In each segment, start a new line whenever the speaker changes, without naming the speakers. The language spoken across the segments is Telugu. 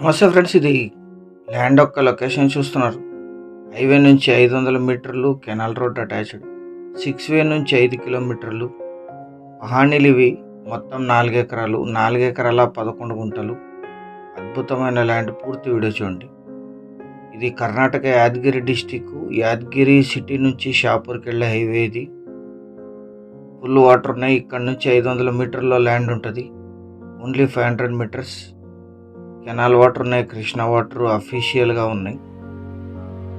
నమస్తే ఫ్రెండ్స్, ఇది ల్యాండ్ యొక్క లొకేషన్ చూస్తున్నారు. హైవే నుంచి 500 మీటర్లు, కెనాల్ రోడ్ అటాచ్డ్. 6 వే నుంచి 5 కిలోమీటర్లు. పహాణీలు ఇవి. మొత్తం 4 ఎకరాలు, 4 ఎకరాల 11 గుంటలు. అద్భుతమైన ల్యాండ్. పూర్తి వీడియో చూడండి. ఇది కర్ణాటక యాదగిరి డిస్టిక్, యాదగిరి సిటీ నుంచి షాపూర్కి వెళ్ళే హైవే ఇది. ఫుల్ వాటర్ ఉన్నాయి. ఇక్కడ నుంచి 500 మీటర్లో ల్యాండ్ ఉంటుంది. Only 500 metres. కెనాల్ వాటర్ ఉన్నాయి, కృష్ణా వాటర్ అఫీషియల్గా ఉన్నాయి.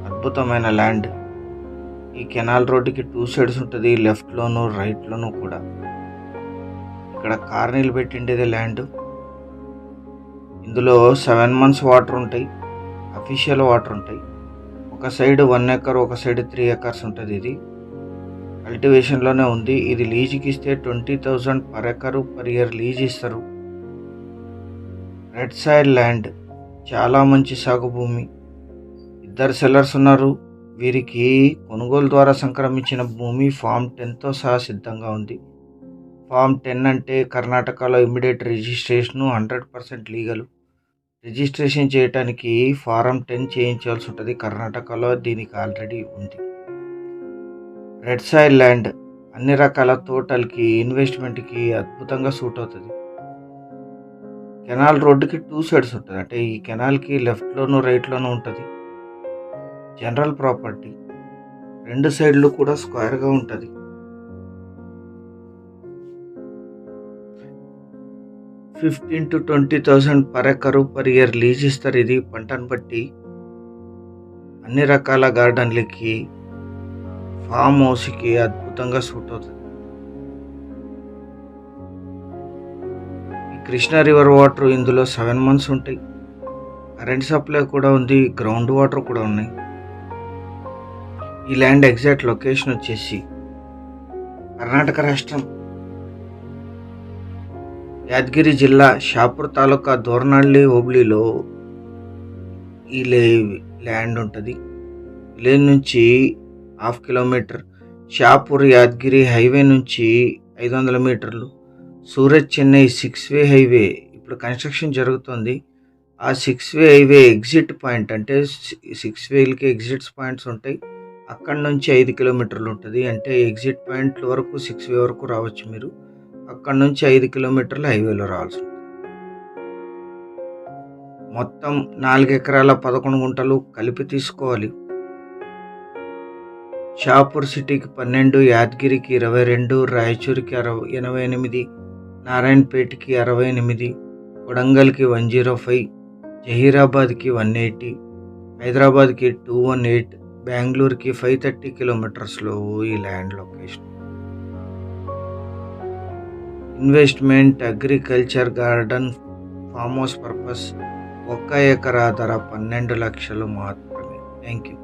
అద్భుతమైన ల్యాండ్. ఈ కెనాల్ రోడ్డుకి 2 సైడ్స్ ఉంటుంది, లెఫ్ట్లోను రైట్లోను కూడా. ఇక్కడ కార్ నిలబెట్టిండేది ల్యాండ్. ఇందులో 7 months వాటర్ ఉంటాయి, అఫీషియల్ వాటర్ ఉంటాయి. ఒక సైడ్ 1 acre, ఒక సైడ్ 3 acres ఉంటుంది. ఇది కల్టివేషన్లోనే ఉంది. ఇది లీజుకి ఇస్తే 20,000 per acre per year lease ఇస్తారు. రెడ్ సైడ్ ల్యాండ్, చాలా మంచి సాగు భూమి. 2 సెల్లర్స్ ఉన్నారు. వీరికి కొనుగోలు ద్వారా సంక్రమించిన భూమి ఫామ్ 10తో సహా సిద్ధంగా ఉంది. ఫామ్ 10 అంటే కర్ణాటకలో ఇమ్మీడియట్ రిజిస్ట్రేషను, 100% లీగల్. రిజిస్ట్రేషన్ చేయడానికి ఫారం 10 చేయించాల్సి ఉంటుంది. కర్ణాటకలో దీనికి ఆల్రెడీ ఉంది. రెడ్ సైడ్ ల్యాండ్ అన్ని రకాల తోటలకి, ఇన్వెస్ట్మెంట్కి అద్భుతంగా సూట్ అవుతుంది. కెనాల్ రోడ్డుకి 2 సైడ్స్ ఉంటుంది. అంటే ఈ కెనాల్కి లెఫ్ట్లోను రైట్లోనూ ఉంటుంది. General property. 2 సైడ్లు కూడా స్క్వేర్గా ఉంటుంది. 15,000 to 20,000 per acre per year lease ఇస్తారు. ఇది పంటను బట్టి. అన్ని రకాల గార్డెన్లకి, ఫామ్ హౌస్కి అద్భుతంగా సూట్ అవుతుంది. కృష్ణా రివర్ వాటర్ ఇందులో 7 months ఉంటాయి. కరెంట్ సప్లై కూడా ఉంది, గ్రౌండ్ వాటర్ కూడా ఉన్నాయి. ఈ ల్యాండ్ ఎగ్జాక్ట్ లొకేషన్ వచ్చేసి కర్ణాటక రాష్ట్రం, యాదగిరి జిల్లా, షాపూర్ తాలూకా, దోర్నాళ్ళి హోబ్లీలో ఈ ల్యాండ్ ఉంటుంది. విలేజ్ నుంచి 1/2 kilometer. షాపూర్ యాదగిరి హైవే నుంచి 500 మీటర్లు. సూరత్ చెన్నై 6 వే హైవే ఇప్పుడు కన్స్ట్రక్షన్ జరుగుతుంది. ఆ 6 వే హైవే ఎగ్జిట్ పాయింట్, అంటే 6 వేలకి ఎగ్జిట్స్ పాయింట్స్ ఉంటాయి. అక్కడ నుంచి 5 kilometerలు ఉంటుంది. అంటే ఎగ్జిట్ పాయింట్ వరకు 6 వే వరకు రావచ్చు మీరు. అక్కడ నుంచి 5 kilometerలు హైవేలో రావాల్సి ఉంటుంది. మొత్తం 4 ఎకరాల 11 గుంటలు కలిపి తీసుకోవాలి. షాపూర్ సిటీకి 12, యాదగిరికి 22, రాయచూర్కి 88, నారాయణపేటకి 68, కొడంగల్కి 105, జహీరాబాద్కి 180, హైదరాబాద్కి 218, బెంగళూరుకి 530 kilometersలో ఈ land location. Investment, agriculture, garden, farm house purpose. 1 ఎకరా ధర 12 లక్షలు మాత్రమే. Thank you.